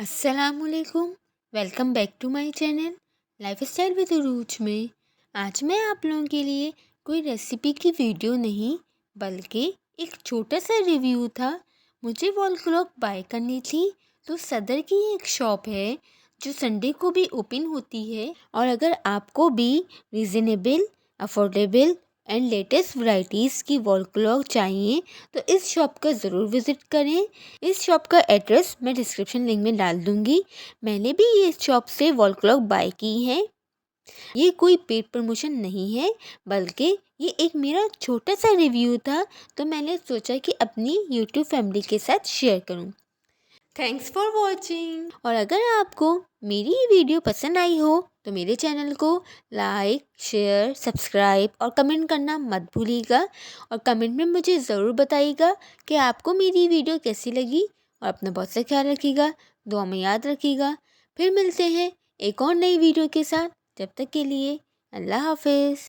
अस्सलामुअलैकुम। Welcome back to my channel lifestyle with रूच में। आज मैं आप लोगों के लिए कोई रेसिपी की वीडियो नहीं बल्कि एक छोटा सा रिव्यू था। मुझे वॉल क्लॉक बाय करनी थी, तो सदर की एक शॉप है जो संडे को भी ओपन होती है। और अगर आपको भी reasonable, affordable and latest varieties की वॉल क्लॉक चाहिए तो इस शॉप का ज़रूर विज़िट करें। इस शॉप का एड्रेस मैं डिस्क्रिप्शन लिंक में डाल दूंगी। मैंने भी ये शॉप से वॉल क्लॉक बाय की है। ये कोई पेड प्रमोशन नहीं है बल्कि ये एक मेरा छोटा सा रिव्यू था, तो मैंने सोचा कि अपनी यूट्यूब फैमिली के साथ शेयर करूं। Thanks for watching. और अगर आपको मेरी ये वीडियो पसंद आई हो तो मेरे चैनल को लाइक, शेयर, सब्सक्राइब और कमेंट करना मत भूलिएगा। और कमेंट में मुझे ज़रूर बताइएगा कि आपको मेरी वीडियो कैसी लगी। और अपना बहुत सा ख्याल रखिएगा, दुआ में याद रखिएगा। फिर मिलते हैं एक और नई वीडियो के साथ। जब तक के लिए अल्लाह हाफिज़।